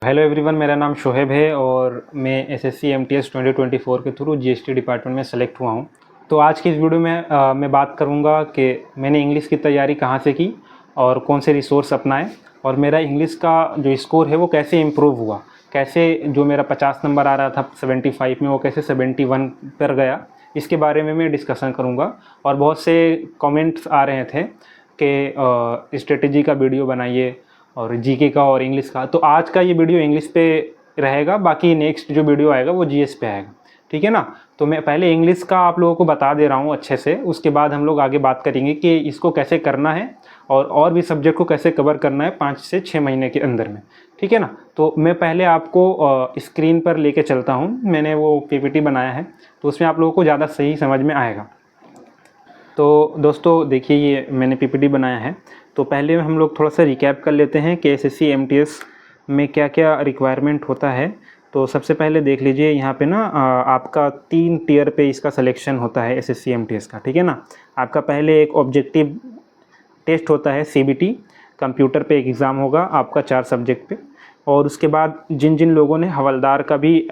Hello everyone, मेरा नाम शोहेब है और मैं एसएससी एमटीएस 2024 के थ्रू जीएसटी डिपार्टमेंट में सेलेक्ट हुआ हूँ। तो आज की इस वीडियो में मैं बात करूँगा कि मैंने इंग्लिश की तैयारी कहाँ से की और कौन से रिसोर्स अपनाए और मेरा इंग्लिश का जो स्कोर है वो कैसे इम्प्रूव हुआ, कैसे जो मेरा 50 नंबर आ रहा था 75 में वो कैसे 71 पर गया, इसके बारे में मैं डिस्कशन करूँगा। और बहुत से कमेंट्स आ रहे थे कि स्ट्रेटजी का वीडियो बनाइए और जीके का और इंग्लिश का। तो आज का ये वीडियो इंग्लिश पे रहेगा, बाकी नेक्स्ट जो वीडियो आएगा वो जीएस पे आएगा, ठीक है ना। तो मैं पहले इंग्लिश का आप लोगों को बता दे रहा हूँ अच्छे से, उसके बाद हम लोग आगे बात करेंगे कि इसको कैसे करना है और भी सब्जेक्ट को कैसे कवर करना है 5 से 6 महीने के अंदर में, ठीक है ना। तो मैं पहले आपको स्क्रीन पर लेके चलता हूँ, मैंने वो पीपीटी बनाया है तो उसमें आप लोगों को ज़्यादा सही समझ में आएगा। तो दोस्तों देखिए, ये मैंने पीपीटी बनाया है। तो पहले हम लोग थोड़ा सा रिकैप कर लेते हैं कि एसएससी एमटीएस में क्या क्या रिक्वायरमेंट होता है। तो सबसे पहले देख लीजिए यहाँ पे ना आपका 3 टियर पे इसका सिलेक्शन होता है एसएससी एमटीएस का, ठीक है ना। आपका पहले एक ऑब्जेक्टिव टेस्ट होता है सीबीटी, कंप्यूटर पे एक एग्ज़ाम होगा आपका 4 सब्जेक्ट पे। और उसके बाद जिन जिन लोगों ने हवलदार का भी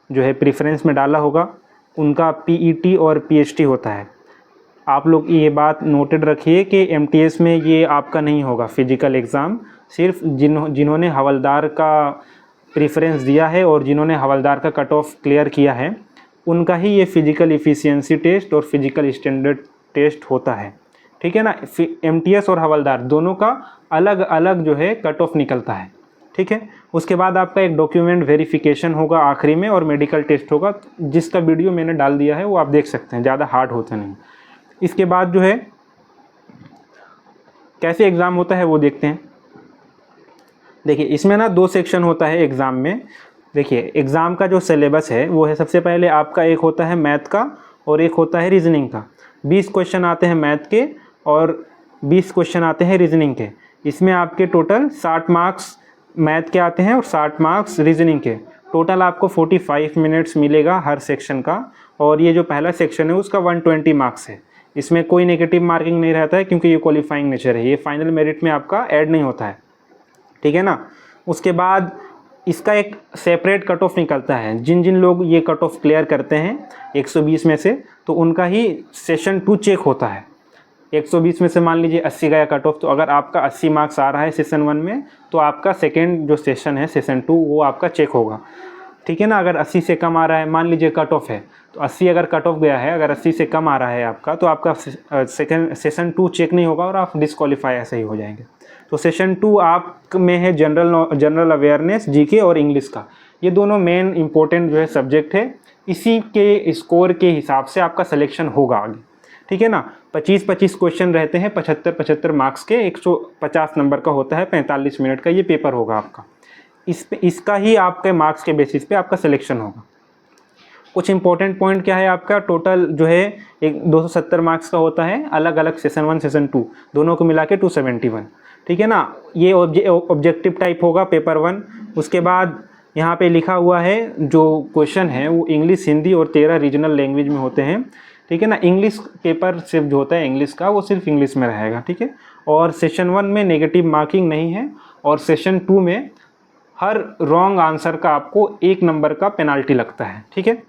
जो है प्रेफरेंस में डाला होगा उनका पीईटी और पीएचटी होता है। आप लोग ये बात नोटेड रखिए कि एमटीएस में ये आपका नहीं होगा फिजिकल एग्ज़ाम, सिर्फ जिन्होंने हवलदार का प्रेफरेंस दिया है और जिन्होंने हवलदार का कट ऑफ क्लियर किया है उनका ही ये फिजिकल इफ़िशियंसी टेस्ट और फिजिकल स्टैंडर्ड टेस्ट होता है, ठीक है ना। एमटीएस और हवलदार दोनों का अलग अलग जो है कट ऑफ निकलता है, ठीक है। उसके बाद आपका एक डॉक्यूमेंट वेरिफिकेशन होगा आखिरी में और मेडिकल टेस्ट होगा, जिसका वीडियो मैंने डाल दिया है वो आप देख सकते हैं, ज़्यादा हार्ड होता नहीं। इसके बाद जो है कैसे एग्ज़ाम होता है वो देखते हैं। देखिए इसमें ना 2 सेक्शन होता है एग्ज़ाम में। देखिए एग्ज़ाम का जो सिलेबस है वो है, सबसे पहले आपका एक होता है मैथ का और एक होता है रीजनिंग का। 20 क्वेश्चन आते हैं मैथ के और 20 क्वेश्चन आते हैं रीजनिंग के। इसमें आपके टोटल 60 मार्क्स मैथ के आते हैं और 60 मार्क्स रीजनिंग के। टोटल आपको 45 मिनट्स मिलेगा हर सेक्शन का। और ये जो पहला सेक्शन है उसका 120 मार्क्स है। इसमें कोई नेगेटिव मार्किंग नहीं रहता है क्योंकि ये क्वालिफाइंग नेचर है, ये फाइनल मेरिट में आपका ऐड नहीं होता है, ठीक है ना। उसके बाद इसका एक सेपरेट कट ऑफ निकलता है। जिन जिन लोग ये कट ऑफ क्लियर करते हैं 120 में से, तो उनका ही सेशन 2 चेक होता है। 120 में से मान लीजिए 80 गया कट ऑफ, तो अगर आपका 80 मार्क्स आ रहा है सेशन 1 में तो आपका सेकेंड जो सेशन है सेशन 2 वो आपका चेक होगा, ठीक है ना। अगर 80 से कम आ रहा है, मान लीजिए कट ऑफ है तो 80 अगर कट ऑफ गया है, अगर 80 से कम आ रहा है आपका, तो आपका सेकंड सेशन 2 चेक नहीं होगा और आप डिस्क्वालीफाई ऐसे ही हो जाएंगे। तो सेशन 2 आप में है जनरल अवेयरनेस, जीके और इंग्लिश का। ये दोनों मेन इंपॉर्टेंट जो है सब्जेक्ट है। इसी के स्कोर के हिसाब से आपका सिलेक्शन होगा आगे, ठीक है ना। 25-25 क्वेश्चन रहते हैं, 75-75 मार्क्स के, 150 नंबर का होता है, 45 मिनट का ये पेपर होगा आपका। इसका ही आपके मार्क्स के बेसिस पे आपका सिलेक्शन होगा। कुछ इंपॉर्टेंट पॉइंट क्या है, आपका टोटल जो है एक 270 मार्क्स का होता है, अलग अलग सेशन 1 सेशन 2 दोनों को मिला के 271, ठीक है ना। ये ऑब्जेक्टिव टाइप होगा पेपर 1। उसके बाद यहाँ पे लिखा हुआ है जो क्वेश्चन है वो इंग्लिश, हिंदी और 13 रीजनल लैंग्वेज में होते हैं, ठीक है ना। इंग्लिश पेपर सिर्फ जो होता है इंग्लिश का वो सिर्फ इंग्लिश में रहेगा, ठीक है। और सेशन 1 में नेगेटिव मार्किंग नहीं है और सेशन 2 में हर रॉन्ग आंसर का आपको 1 नंबर का पेनाल्टी लगता है, ठीक है।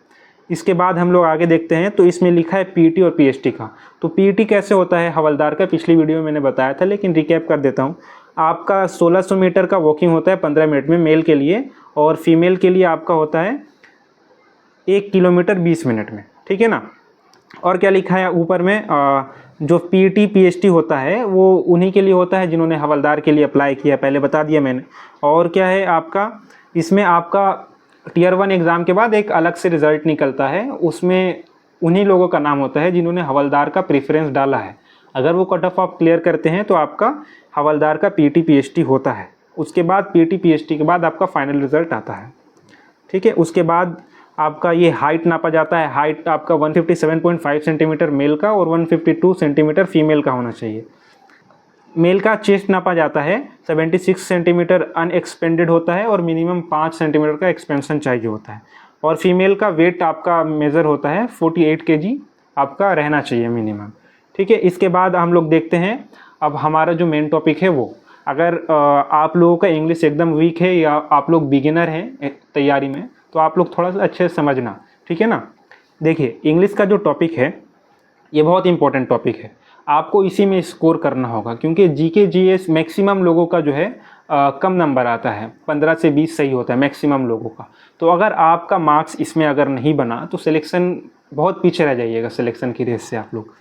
इसके बाद हम लोग आगे देखते हैं। तो इसमें लिखा है पीईटी और पीएचटी का। तो पीईटी कैसे होता है हवलदार का, पिछली वीडियो में मैंने बताया था, लेकिन रिकैप कर देता हूँ। आपका 1600 मीटर का वॉकिंग होता है 15 मिनट में मेल के लिए, और फीमेल के लिए आपका होता है 1 किलोमीटर 20 मिनट में, ठीक है ना। और क्या लिखा है ऊपर में, जो पीईटी पीएचटी होता है वो उन्हीं के लिए होता है जिन्होंने हवलदार के लिए अप्लाई किया, पहले बता दिया मैंने। और क्या है आपका, इसमें आपका टियर 1 एग्ज़ाम के बाद एक अलग से रिज़ल्ट निकलता है, उसमें उन्हीं लोगों का नाम होता है जिन्होंने हवलदार का प्रेफरेंस डाला है। अगर वो कट ऑफ आप क्लियर करते हैं तो आपका हवलदार का पीईटी पीएचटी होता है। उसके बाद पीईटी पीएचटी के बाद आपका फाइनल रिज़ल्ट आता है, ठीक है। उसके बाद आपका ये हाइट नापा जाता है। हाइट आपका 157.5 सेंटीमीटर मेल का और 152 सेंटीमीटर फीमेल का होना चाहिए। मेल का चेस्ट नापा जाता है, 76 सेंटीमीटर अनएक्सपेंडेड होता है और मिनिमम 5 सेंटीमीटर का एक्सपेंशन चाहिए होता है। और फीमेल का वेट आपका मेज़र होता है 48 kg आपका रहना चाहिए मिनिमम, ठीक है। इसके बाद हम लोग देखते हैं अब हमारा जो मेन टॉपिक है वो अगर आप लोगों का इंग्लिश एकदम वीक है या आप लोग बिगिनर हैं तैयारी में, तो आप लोग थोड़ा सा अच्छे से समझना, ठीक है ना। देखिए इंग्लिश का जो टॉपिक है ये बहुत इंपॉर्टेंट टॉपिक है, आपको इसी में स्कोर करना होगा, क्योंकि जीके जीएस मैक्सिमम लोगों का जो है कम नंबर आता है, 15 से 20 सही होता है मैक्सिमम लोगों का। तो अगर आपका मार्क्स इसमें अगर नहीं बना तो सिलेक्शन बहुत पीछे रह जाइएगा सिलेक्शन की रेस से आप लोग।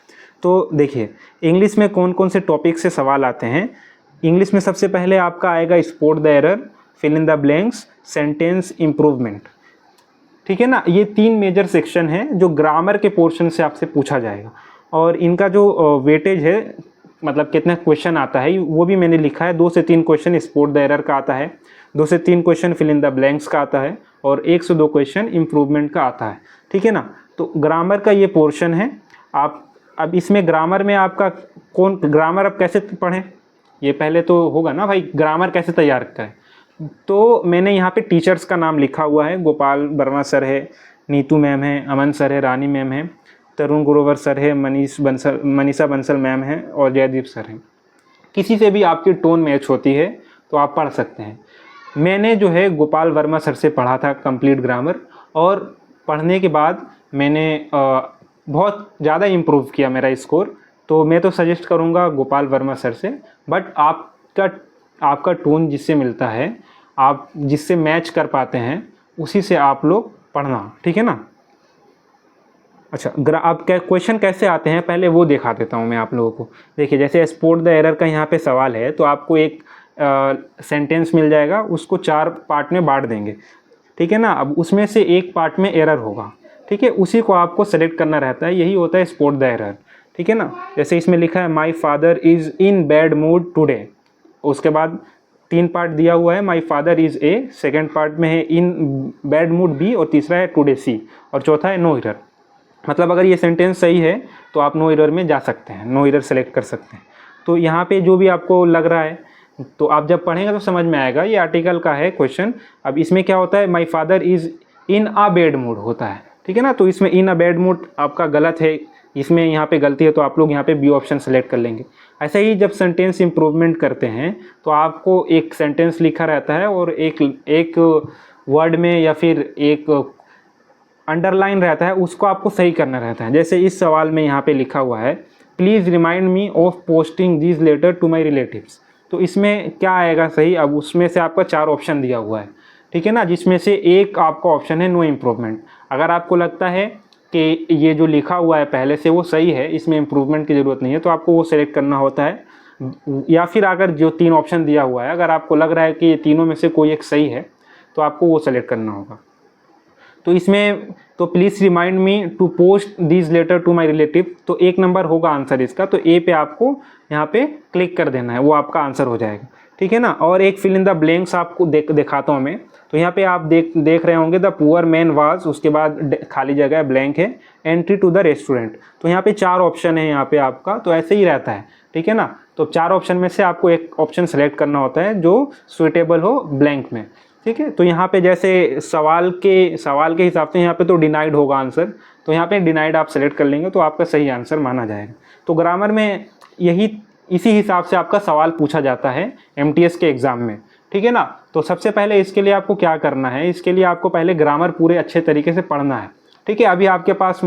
तो देखिए इंग्लिश में कौन कौन से टॉपिक से सवाल आते हैं। इंग्लिश में सबसे पहले आपका आएगा spot the error, fill in the blanks, sentence improvement, ठीक है ना। ये 3 मेजर सेक्शन हैं जो ग्रामर के पोर्शन से आपसे पूछा जाएगा, और इनका जो वेटेज है, मतलब कितना क्वेश्चन आता है वो भी मैंने लिखा है। 2 से 3 क्वेश्चन स्पॉट द एरर का आता है, 2 से 3 question fill in the blanks का आता है, और 1 से 2 क्वेश्चन इम्प्रूवमेंट का आता है, ठीक है ना। तो ग्रामर का ये पोर्शन है। आप अब इसमें ग्रामर में आपका कौन ग्रामर अब कैसे पढ़ें, ये पहले तो होगा ना भाई, ग्रामर कैसे तैयार करें। तो मैंने यहाँ पे टीचर्स का नाम लिखा हुआ है, गोपाल वर्मा सर है, नीतू मैम है, अमन सर है, रानी मैम है, तरुण ग्रोवर सर है, मनीषा बंसल मैम है, और जयदीप सर हैं। किसी से भी आपकी टोन मैच होती है तो आप पढ़ सकते हैं। मैंने जो है गोपाल वर्मा सर से पढ़ा था कंप्लीट ग्रामर, और पढ़ने के बाद मैंने बहुत ज़्यादा इम्प्रूव किया मेरा स्कोर। तो मैं तो सजेस्ट करूँगा गोपाल वर्मा सर से, बट आपका टोन जिससे मिलता है, आप जिससे मैच कर पाते हैं, उसी से आप लोग पढ़ना, ठीक है ना। अच्छा, अब क्या क्वेश्चन कैसे आते हैं पहले वो दिखा देता हूँ मैं आप लोगों को। देखिए जैसे स्पॉट द एरर का यहाँ पे सवाल है, तो आपको एक सेंटेंस मिल जाएगा, उसको 4 पार्ट में बांट देंगे, ठीक है ना। अब उसमें से एक पार्ट में एरर होगा, ठीक है, उसी को आपको सेलेक्ट करना रहता है, यही होता है स्पॉट द एरर, ठीक है ना। जैसे इसमें लिखा है my father is in bad mood today, उसके बाद 3 पार्ट दिया हुआ है, my father is a, second part में है इन बैड मूड बी, और तीसरा है टुडे सी, और चौथा है नो एरर। मतलब अगर ये सेंटेंस सही है तो आप नो एरर में जा सकते हैं, नो एरर सेलेक्ट कर सकते हैं। तो यहाँ पे जो भी आपको लग रहा है, तो आप जब पढ़ेंगे तो समझ में आएगा। ये आर्टिकल का है क्वेश्चन। अब इसमें क्या होता है, my father is in a bad mood होता है, ठीक है ना। तो इसमें इन अ बैड मूड आपका गलत है, इसमें यहाँ पे गलती है, तो आप लोग यहाँ पे बी ऑप्शन सेलेक्ट कर लेंगे। ऐसे ही जब सेंटेंस इम्प्रूवमेंट करते हैं तो आपको एक सेंटेंस लिखा रहता है, और एक वर्ड में या फिर एक अंडरलाइन रहता है, उसको आपको सही करना रहता है। जैसे इस सवाल में यहाँ पे लिखा हुआ है, please remind me of posting this letter to my relatives. तो इसमें क्या आएगा सही, अब उसमें से आपका 4 ऑप्शन दिया हुआ है, ठीक है ना, जिसमें से एक आपका ऑप्शन है नो इम्प्रूवमेंट। अगर आपको लगता है कि ये जो लिखा हुआ है पहले से वो सही है, इसमें इम्प्रूवमेंट की ज़रूरत नहीं है, तो आपको वो सेलेक्ट करना होता है। या फिर अगर जो 3 ऑप्शन दिया हुआ है, अगर आपको लग रहा है कि ये तीनों में से कोई एक सही है, तो आपको वो सेलेक्ट करना होगा। तो इसमें तो please remind me to post this letter to my relative, तो 1 नंबर होगा आंसर इसका, तो ए पे आपको यहाँ पे क्लिक कर देना है, वो आपका आंसर हो जाएगा, ठीक है ना। और एक फिल इन द ब्लैंक्स आपको दिखाता हूँ मैं। तो यहाँ पे आप देख रहे होंगे द पुअर मैन वाज, उसके बाद खाली जगह है, ब्लैंक है, एंट्री टू द रेस्टोरेंट। तो यहाँ पे 4 ऑप्शन है यहाँ पे आपका, तो ऐसे ही रहता है, ठीक है ना। तो 4 ऑप्शन में से आपको एक ऑप्शन सेलेक्ट करना होता है जो सुइटेबल हो ब्लैंक में, ठीक है। तो यहाँ पे जैसे सवाल के हिसाब से यहाँ पे तो डिनाइड होगा आंसर, तो यहाँ पे डिनाइड आप सेलेक्ट कर लेंगे तो आपका सही आंसर माना जाएगा। तो ग्रामर में इसी हिसाब से आपका सवाल पूछा जाता है एमटीएस के एग्ज़ाम में, ठीक है ना। तो सबसे पहले इसके लिए आपको क्या करना है, इसके लिए आपको पहले ग्रामर पूरे अच्छे तरीके से पढ़ना है, ठीक है। अभी आपके पास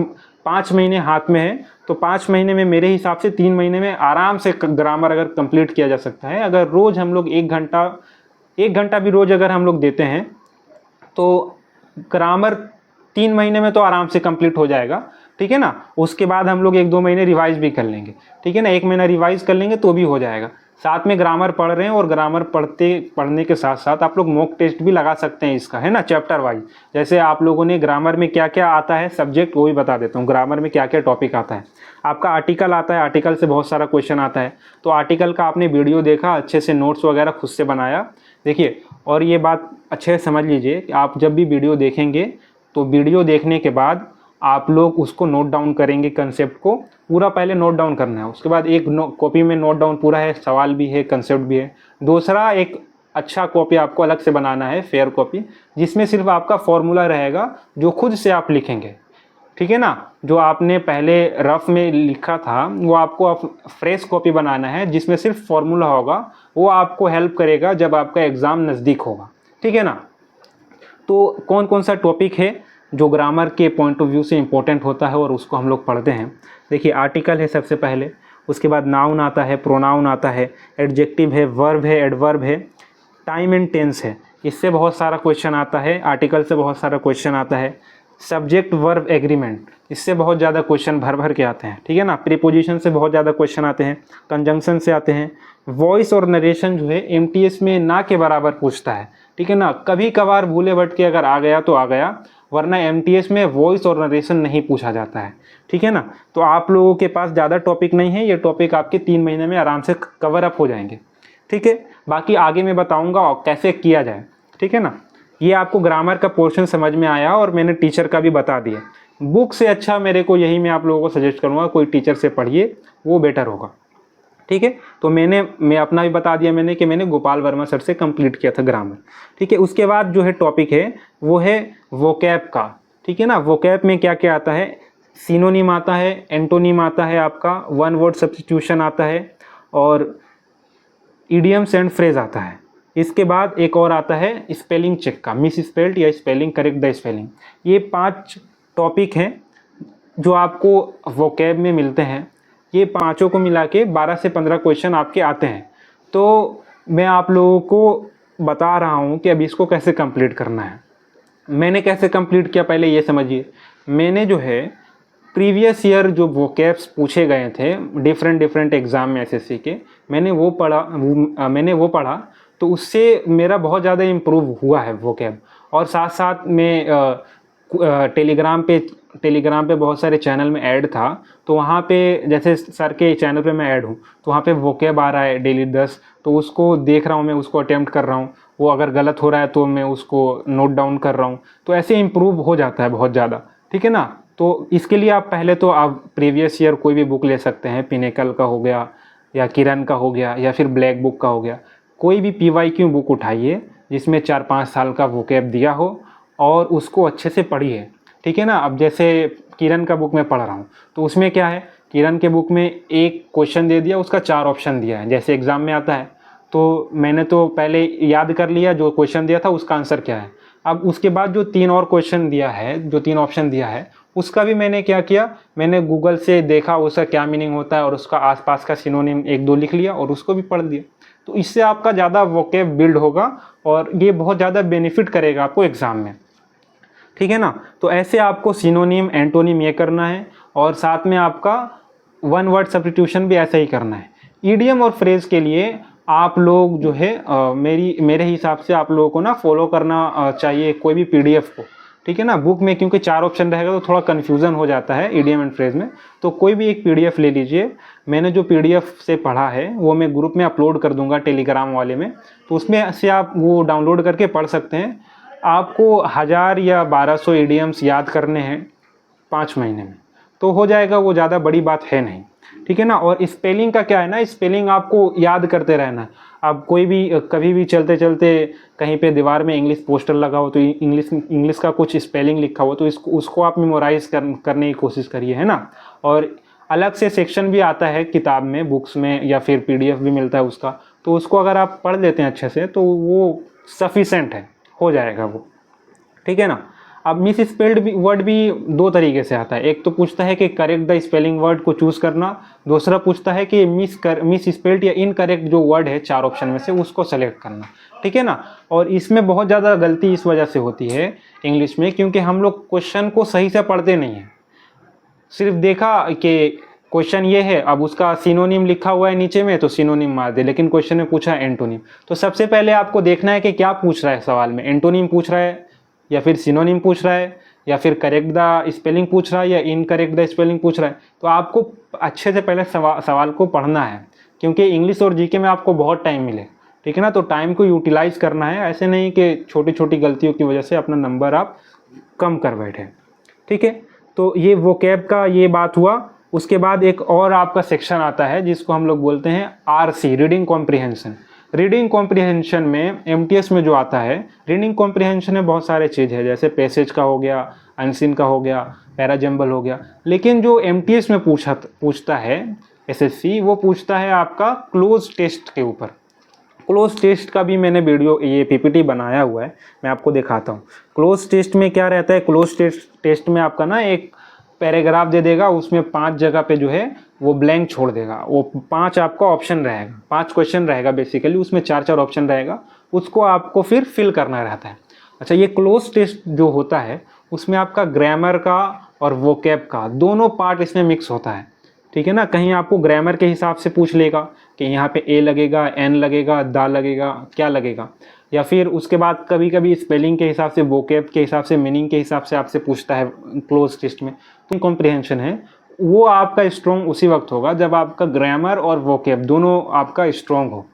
5 महीने हाथ में है, तो 5 महीने में मेरे हिसाब से 3 महीने में आराम से ग्रामर अगर कंप्लीट किया जा सकता है। अगर रोज़ हम लोग 1 घंटा भी रोज़ अगर हम लोग देते हैं तो ग्रामर 3 महीने में तो आराम से कंप्लीट हो जाएगा, ठीक है ना। उसके बाद हम लोग 1-2 महीने रिवाइज भी कर लेंगे, ठीक है ना, 1 महीना रिवाइज कर लेंगे तो भी हो जाएगा। साथ में ग्रामर पढ़ रहे हैं, और ग्रामर पढ़ने के साथ साथ आप लोग मॉक टेस्ट भी लगा सकते हैं इसका, है ना, चैप्टर वाइज। जैसे आप लोगों ने ग्रामर में क्या क्या आता है सब्जेक्ट, वो भी बता देता हूँ। ग्रामर में क्या क्या टॉपिक आता है, आपका आर्टिकल आता है, आर्टिकल से बहुत सारा क्वेश्चन आता है। तो आर्टिकल का आपने वीडियो देखा, अच्छे से नोट्स वगैरह खुद से बनाया, देखिए। और ये बात अच्छे से समझ लीजिए कि आप जब भी वीडियो देखेंगे तो वीडियो देखने के बाद आप लोग उसको नोट डाउन करेंगे, कंसेप्ट को पूरा पहले नोट डाउन करना है। उसके बाद एक कॉपी में नोट डाउन पूरा है, सवाल भी है, कंसेप्ट भी है। दूसरा एक अच्छा कॉपी आपको अलग से बनाना है, फेयर कॉपी, जिसमें सिर्फ आपका फॉर्मूला रहेगा जो खुद से आप लिखेंगे, ठीक है ना। जो आपने पहले रफ में लिखा था वो आपको फ्रेश कॉपी बनाना है, जिसमें सिर्फ फॉर्मूला होगा, वो आपको हेल्प करेगा जब आपका एग्ज़ाम नज़दीक होगा, ठीक है ना। तो कौन कौन सा टॉपिक है जो ग्रामर के पॉइंट ऑफ व्यू से इम्पोर्टेंट होता है और उसको हम लोग पढ़ते हैं। देखिए, आर्टिकल है सबसे पहले, उसके बाद नाउन आता है, प्रोनाउन आता है, एडजेक्टिव है, वर्ब है, एडवर्ब है, टाइम एंड टेंस है। इससे बहुत सारा क्वेश्चन आता है, आर्टिकल से बहुत सारा क्वेश्चन आता है। सब्जेक्ट वर्ब एग्रीमेंट, इससे बहुत ज़्यादा क्वेश्चन भर भर के आते हैं, ठीक है ना। प्रीपोजिशन से बहुत ज़्यादा क्वेश्चन आते हैं, कंजंक्शन से आते हैं। वॉइस और नरेशन जो है एमटीएस में ना के बराबर पूछता है, ठीक है ना। कभी कभार भूले भटके अगर आ गया तो आ गया, वरना एमटीएस में वॉइस और नरेशन नहीं पूछा जाता है, ठीक है ना। तो आप लोगों के पास ज़्यादा टॉपिक नहीं है, ये टॉपिक आपके 3 महीने में आराम से कवर अप हो जाएंगे, ठीक है। बाकी आगे मैं बताऊंगा और कैसे किया जाए, ठीक है ना। ये आपको ग्रामर का पोर्शन समझ में आया और मैंने टीचर का भी बता दिया। बुक से अच्छा मेरे को यही मैं आप लोगों को सजेस्ट करूँगा, कोई टीचर से पढ़िए, वो बेटर होगा, ठीक है। तो मैं अपना भी बता दिया मैंने कि मैंने गोपाल वर्मा सर से कंप्लीट किया था ग्रामर, ठीक है। उसके बाद जो है टॉपिक है वो है वोकैब का, ठीक है ना। वोकैब में क्या क्या आता है, सिनोनिम आता है, एंटोनिम आता है, आपका वन वर्ड सब्स्टिट्यूशन आता है, और इडियम्स एंड फ्रेज आता है। इसके बाद एक और आता है स्पेलिंग चेक का, मिस स्पेल्ड या स्पेलिंग करेक्ट द स्पेलिंग। ये 5 टॉपिक हैं जो आपको वोकैब में मिलते हैं। ये पाँचों को मिला के 12 से 15 क्वेश्चन आपके आते हैं। तो मैं आप लोगों को बता रहा हूँ कि अब इसको कैसे कंप्लीट करना है। मैंने कैसे कंप्लीट किया पहले ये समझिए। मैंने जो है प्रीवियस ईयर जो वोकैब्स पूछे गए थे डिफरेंट एग्ज़ाम में एसएससी के, मैंने वो पढ़ा तो उससे मेरा बहुत ज़्यादा इम्प्रूव हुआ है वोकैब। और साथ साथ मैं टेलीग्राम पे बहुत सारे चैनल में ऐड था, तो वहाँ पे जैसे सर के चैनल पे मैं ऐड हूँ तो वहाँ पे वोकैब आ रहा है डेली 10, तो उसको देख रहा हूँ, मैं उसको अटेम्प्ट कर रहा हूँ। वो अगर गलत हो रहा है तो मैं उसको नोट डाउन कर रहा हूँ, तो ऐसे इम्प्रूव हो जाता है बहुत ज़्यादा, ठीक है ना। तो इसके लिए आप पहले तो आप प्रीवियस ईयर कोई भी बुक ले सकते हैं, पिनेकल का हो गया या किरण का हो गया या फिर ब्लैक बुक का हो गया। कोई भी PYQ बुक उठाइए जिसमें 4-5 साल का वोकैब दिया हो और उसको अच्छे से पढ़िए, ठीक है ना। अब जैसे किरण का बुक मैं पढ़ रहा हूँ तो उसमें क्या है, किरण के बुक में एक क्वेश्चन दे दिया, उसका 4 ऑप्शन दिया है, जैसे एग्ज़ाम में आता है। तो मैंने तो पहले याद कर लिया जो क्वेश्चन दिया था उसका आंसर क्या है। अब उसके बाद जो 3 और क्वेश्चन दिया है, जो 3 ऑप्शन दिया है, उसका भी मैंने क्या किया, मैंने गूगल से देखा उसका क्या मीनिंग होता है और उसका आसपास का सिनोनिम 1-2 लिख लिया और उसको भी पढ़ दिया। तो इससे आपका ज़्यादा वोकैब बिल्ड होगा और ये बहुत ज़्यादा बेनिफिट करेगा आपको एग्ज़ाम में, ठीक है ना। तो ऐसे आपको सिनोनिम एंटोनिम ये करना है और साथ में आपका वन वर्ड सब्स्टिट्यूशन भी ऐसा ही करना है। ईडियम और फ्रेज के लिए आप लोग जो है मेरे हिसाब से आप लोगों को ना फॉलो करना चाहिए कोई भी PDF को, ठीक है ना। बुक में क्योंकि 4 ऑप्शन रहेगा तो थोड़ा कन्फ्यूज़न हो जाता है ईडियम एंड फ्रेज में, तो कोई भी एक PDF ले लीजिए। मैंने जो PDF से पढ़ा है वो मैं ग्रुप में अपलोड कर दूंगा टेलीग्राम वाले में, तो उसमें से आप वो डाउनलोड करके पढ़ सकते हैं। आपको 1000 या 1200 ईडियम्स याद करने हैं 5 महीने में, तो हो जाएगा, वो ज़्यादा बड़ी बात है नहीं, ठीक है ना। और स्पेलिंग का क्या है ना, स्पेलिंग आपको याद करते रहना है। आप कोई भी कभी भी चलते चलते कहीं पे दीवार में इंग्लिश पोस्टर लगा हो तो इंग्लिश का कुछ स्पेलिंग लिखा हो तो उसको आप मेमोराइज करने की कोशिश करिए, है ना। और अलग से सेक्शन भी आता है किताब में, बुक्स में, या फिर PDF भी मिलता है उसका, तो उसको अगर आप पढ़ लेते हैं अच्छे से तो वो सफिशेंट है, हो जाएगा वो, ठीक है ना। अब मिस स्पेल्ड वर्ड भी 2 तरीके से आता है। एक तो पूछता है कि करेक्ट द स्पेलिंग वर्ड को चूज़ करना, दूसरा पूछता है कि मिस स्पेल्ड या इनकरेक्ट जो वर्ड है 4 ऑप्शन में से उसको सेलेक्ट करना, ठीक है ना। और इसमें बहुत ज़्यादा गलती इस वजह से होती है इंग्लिश में, क्योंकि हम लोग क्वेश्चन को सही से पढ़ते नहीं हैं। सिर्फ देखा कि क्वेश्चन ये है, अब उसका सिनोनिम लिखा हुआ है नीचे में तो सिनोनिम मार दे, लेकिन क्वेश्चन में पूछा एंटोनिम। तो सबसे पहले आपको देखना है कि क्या पूछ रहा है सवाल में, एंटोनिम पूछ रहा है या फिर सिनोनिम पूछ रहा है या फिर करेक्ट द स्पेलिंग पूछ रहा है या इनकरेक्ट द स्पेलिंग पूछ रहा है। तो आपको अच्छे से पहले सवाल को पढ़ना है, क्योंकि इंग्लिश और GK में आपको बहुत टाइम मिले, ठीक है ना। तो टाइम को यूटिलाइज करना है, ऐसे नहीं कि छोटी छोटी गलतियों की वजह से अपना नंबर आप कम कर बैठे, ठीक है। तो ये वोकैब का ये बात हुआ। उसके बाद एक और आपका सेक्शन आता है जिसको हम लोग बोलते हैं RC, reading comprehension. Reading comprehension में MTS में जो आता है, रीडिंग कॉम्प्रिहेंशन में बहुत सारे चीज़ है, जैसे पैसेज का हो गया, अनसीन का हो गया, पैराजंबल हो गया। लेकिन जो एमटीएस में पूछता है एसएससी, वो पूछता है आपका क्लोज टेस्ट के ऊपर। क्लोज टेस्ट का भी मैंने वीडियो ये पीपीटी बनाया हुआ है, मैं आपको दिखाता हूँ। क्लोज टेस्ट में क्या रहता है, क्लोज टेस्ट में आपका ना एक पैराग्राफ दे देगा, उसमें 5 जगह पे जो है वो ब्लैंक छोड़ देगा। वो 5 आपका ऑप्शन रहेगा, 5 क्वेश्चन रहेगा बेसिकली, उसमें 4-4 ऑप्शन रहेगा, उसको आपको फिर फिल करना रहता है। अच्छा, ये क्लोज टेस्ट जो होता है उसमें आपका ग्रामर का और वोकैब का दोनों पार्ट इसमें मिक्स होता है, ठीक है ना। कहीं आपको ग्रामर के हिसाब से पूछ लेगा कि यहाँ पे ए लगेगा, एन लगेगा, दा लगेगा, क्या लगेगा, या फिर उसके बाद कभी कभी स्पेलिंग के हिसाब से, वोकैब के हिसाब से, मीनिंग के हिसाब से आपसे पूछता है क्लोज टेस्ट में। तो कॉम्प्रिहेंशन है वो आपका स्ट्रॉन्ग उसी वक्त होगा जब आपका ग्रामर और वोकैब दोनों आपका स्ट्रॉन्ग हो।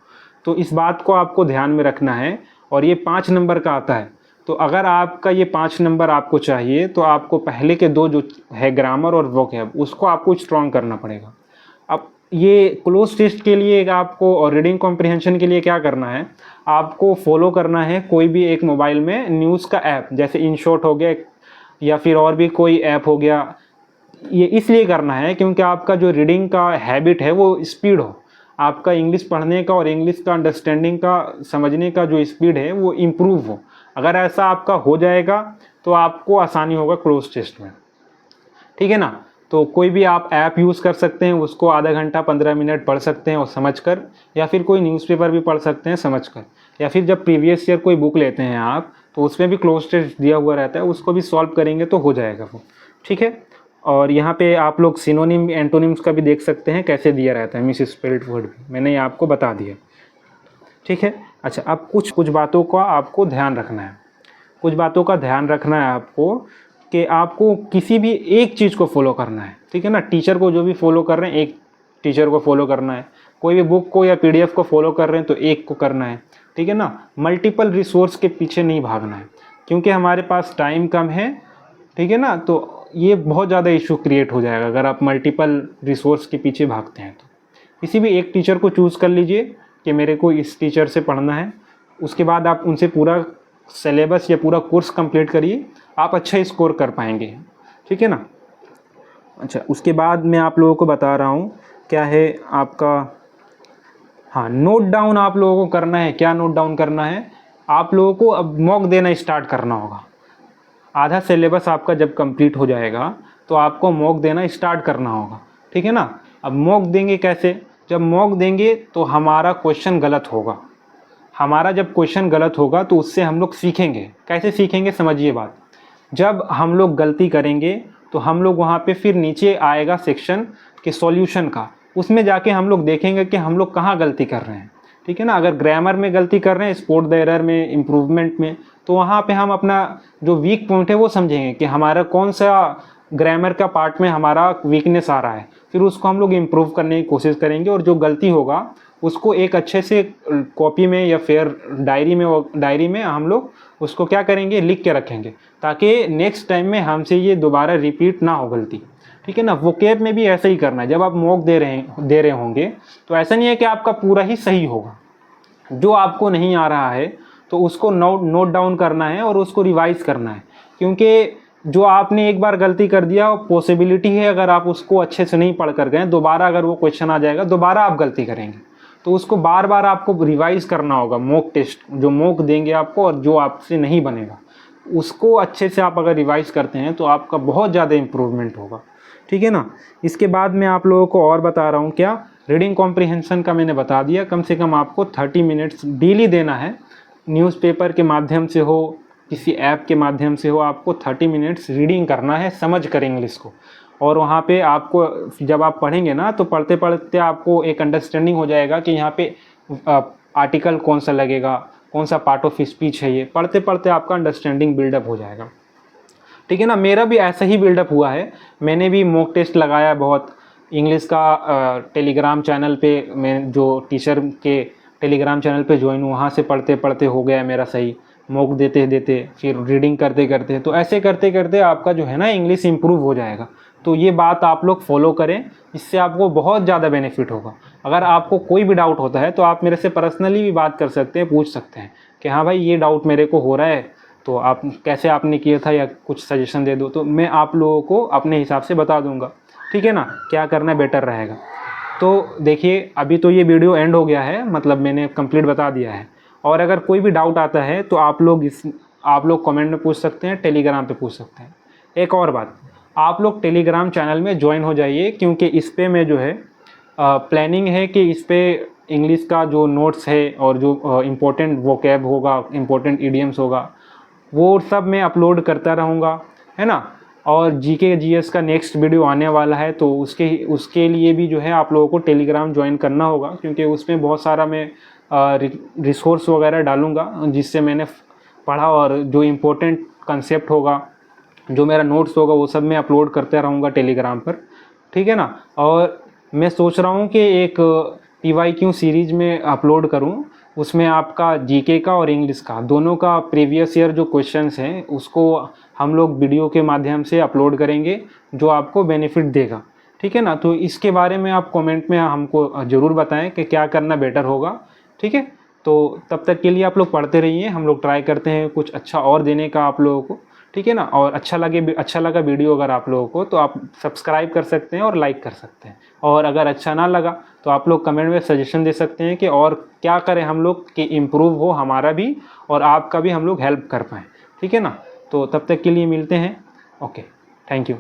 तो इस बात को आपको ध्यान में रखना है। और ये 5 नंबर का आता है, तो अगर आपका ये 5 नंबर आपको चाहिए तो आपको पहले के 2 जो है ग्रामर और वोकैब, उसको आपको स्ट्रॉन्ग करना पड़ेगा। अब ये क्लोज टेस्ट के लिए आपको और रीडिंग कॉम्प्रिहेंशन के लिए क्या करना है, आपको फॉलो करना है कोई भी एक मोबाइल में न्यूज़ का ऐप, जैसे इनशॉट हो गया या फिर और भी कोई ऐप हो गया। ये इसलिए करना है क्योंकि आपका जो रीडिंग का हैबिट है वो स्पीड हो, आपका इंग्लिश पढ़ने का और इंग्लिश का अंडरस्टैंडिंग का, समझने का जो स्पीड है वो इम्प्रूव हो। अगर ऐसा आपका हो जाएगा तो आपको आसानी होगा क्लोज टेस्ट में, ठीक है ना। तो कोई भी आप ऐप यूज़ कर सकते हैं, उसको आधा घंटा 15 मिनट पढ़ सकते हैं और समझकर, या फिर कोई न्यूज़पेपर भी पढ़ सकते हैं समझकर, या फिर जब प्रीवियस ईयर कोई बुक लेते हैं आप तो उसमें भी क्लोज टेस्ट दिया हुआ रहता है, उसको भी सॉल्व करेंगे तो हो जाएगा वो, ठीक है। और यहाँ पे आप लोग सिनोनिम एंटोनिम्स का भी देख सकते हैं कैसे दिया रहता है, मिस स्पेल्ड वर्ड भी मैंने आपको बता दिया, ठीक है। अच्छा, अब कुछ बातों का आपको ध्यान रखना है, कुछ बातों का ध्यान रखना है आपको कि आपको किसी भी एक चीज़ को फॉलो करना है, ठीक है ना। टीचर को जो भी फॉलो कर रहे हैं, एक टीचर को फॉलो करना है। कोई भी बुक को या पीडीएफ को फॉलो कर रहे हैं तो एक को करना है, ठीक है ना। मल्टीपल रिसोर्स के पीछे नहीं भागना है, क्योंकि हमारे पास टाइम कम है, ठीक है ना। तो ये बहुत ज़्यादा इशू क्रिएट हो जाएगा अगर आप मल्टीपल रिसोर्स के पीछे भागते हैं। तो किसी भी एक टीचर को चूज़ कर लीजिए कि मेरे को इस टीचर से पढ़ना है, उसके बाद आप उनसे पूरा सिलेबस या पूरा कोर्स कंप्लीट करिए, आप अच्छा स्कोर कर पाएंगे, ठीक है ना। अच्छा, उसके बाद मैं आप लोगों को बता रहा हूँ क्या है आपका, हाँ, नोट डाउन आप लोगों को करना है। क्या नोट डाउन करना है, आप लोगों को अब मॉक देना स्टार्ट करना होगा। आधा सिलेबस आपका जब कंप्लीट हो जाएगा तो आपको मॉक देना स्टार्ट करना होगा, ठीक है ना। अब मॉक देंगे कैसे, जब मॉक देंगे तो हमारा क्वेश्चन गलत होगा, हमारा जब क्वेश्चन गलत होगा तो उससे हम लोग सीखेंगे। कैसे सीखेंगे, समझिए बात। जब हम लोग गलती करेंगे तो हम लोग वहाँ पे फिर नीचे आएगा सेक्शन के सॉल्यूशन का, उसमें जाके हम लोग देखेंगे कि हम लोग कहाँ गलती कर रहे हैं, ठीक है ना। अगर ग्रामर में गलती कर रहे हैं, स्पॉट द एरर में, इम्प्रूवमेंट में, तो वहाँ पे हम अपना जो वीक पॉइंट है वो समझेंगे कि हमारा कौन सा ग्रामर का पार्ट में हमारा वीकनेस आ रहा है, फिर उसको हम लोग इम्प्रूव करने की कोशिश करेंगे। और जो गलती होगा उसको एक अच्छे से कॉपी में या फिर डायरी में हम लोग उसको क्या करेंगे, लिख के रखेंगे, ताकि नेक्स्ट टाइम में हमसे ये दोबारा रिपीट ना हो गलती, ठीक है ना। वोकैब में भी ऐसा ही करना है। जब आप मॉक दे रहे होंगे तो ऐसा नहीं है कि आपका पूरा ही सही होगा, जो आपको नहीं आ रहा है तो उसको नोट डाउन करना है और उसको रिवाइज करना है। क्योंकि जो आपने एक बार गलती कर दिया, पॉसिबिलिटी है अगर आप उसको अच्छे से नहीं पढ़ कर गए, दोबारा अगर वो क्वेश्चन आ जाएगा, दोबारा आप गलती करेंगे, तो उसको बार बार आपको रिवाइज करना होगा। मॉक टेस्ट जो मॉक देंगे आपको और जो आपसे नहीं बनेगा उसको अच्छे से आप अगर रिवाइज करते हैं तो आपका बहुत ज़्यादा इम्प्रूवमेंट होगा, ठीक है ना। इसके बाद मैं आप लोगों को और बता रहा हूँ क्या, रीडिंग कॉम्प्रिहेंशन का मैंने बता दिया। कम से कम आपको 30 मिनट्स डेली देना है, न्यूज़पेपर के माध्यम से हो, किसी ऐप के माध्यम से हो, आपको 30 मिनट्स रीडिंग करना है समझ कर इंग्लिश को। और वहाँ पे आपको जब आप पढ़ेंगे ना तो पढ़ते पढ़ते आपको एक अंडरस्टैंडिंग हो जाएगा कि यहाँ पे आर्टिकल कौन सा लगेगा, कौन सा पार्ट ऑफ स्पीच है। ये पढ़ते पढ़ते आपका अंडरस्टैंडिंग बिल्डअप हो जाएगा, ठीक है ना। मेरा भी ऐसा ही बिल्डअप हुआ है, मैंने भी मॉक टेस्ट लगाया बहुत। इंग्लिश का टेलीग्राम चैनल पे, मैं जो टीचर के टेलीग्राम चैनल पे ज्वाइन हूँ, वहाँ से पढ़ते पढ़ते हो गया मेरा सही, मॉक देते देते फिर रीडिंग करते करते, तो ऐसे करते करते आपका जो है ना इंग्लिश इम्प्रूव हो जाएगा। तो ये बात आप लोग फॉलो करें, इससे आपको बहुत ज़्यादा बेनिफिट होगा। अगर आपको कोई भी डाउट होता है तो आप मेरे से पर्सनली भी बात कर सकते हैं, पूछ सकते हैं कि हाँ भाई ये डाउट मेरे को हो रहा है, तो आप कैसे आपने किया था या कुछ सजेशन दे दो तो मैं आप लोगों को अपने हिसाब से बता दूंगा, ठीक है ना, क्या करना बेटर रहेगा। तो देखिए अभी तो ये वीडियो एंड हो गया है, मतलब मैंने कंप्लीट बता दिया है। और अगर कोई भी डाउट आता है तो आप लोग कमेंट में पूछ सकते हैं, टेलीग्राम पे पूछ सकते हैं। एक और बात, आप लोग टेलीग्राम चैनल में ज्वाइन हो जाइए, क्योंकि इस पे मैं जो है प्लानिंग है कि इस पे इंग्लिश का जो नोट्स है और जो इम्पोर्टेंट वोकैब होगा, इम्पोर्टेंट इडियम्स होगा, वो सब मैं अपलोड करता रहूँगा, है ना। और जीके जीएस का नेक्स्ट वीडियो आने वाला है, तो उसके लिए भी जो है आप लोगों को टेलीग्राम ज्वाइन करना होगा, क्योंकि उसमें बहुत सारा मैं रिसोर्स वगैरह डालूँगा जिससे मैंने पढ़ा, और जो इम्पोर्टेंट कंसेप्ट होगा, जो मेरा नोट्स होगा, वो सब मैं अपलोड करते रहूँगा टेलीग्राम पर, ठीक है ना। और मैं सोच रहा हूँ कि एक PYQ सीरीज़ में अपलोड करूँ, उसमें आपका जीके का और इंग्लिश का दोनों का प्रीवियस ईयर जो क्वेश्चंस हैं उसको हम लोग वीडियो के माध्यम से अपलोड करेंगे, जो आपको बेनिफिट देगा, ठीक है ना। तो इसके बारे में आप कमेंट में हमको ज़रूर बताएं कि क्या करना बेटर होगा, ठीक है। तो तब तक के लिए आप लोग पढ़ते रहिए, हम लोग ट्राई करते हैं कुछ अच्छा और देने का आप लोगों को, ठीक है ना। और अच्छा लगा वीडियो अगर आप लोगों को, तो आप सब्सक्राइब कर सकते हैं और लाइक कर सकते हैं। और अगर अच्छा ना लगा तो आप लोग कमेंट में सजेशन दे सकते हैं कि और क्या करें हम लोग कि इम्प्रूव हो हमारा भी और आपका भी, हम लोग हेल्प कर पाएँ, ठीक है ना। तो तब तक के लिए मिलते हैं, ओके, थैंक यू।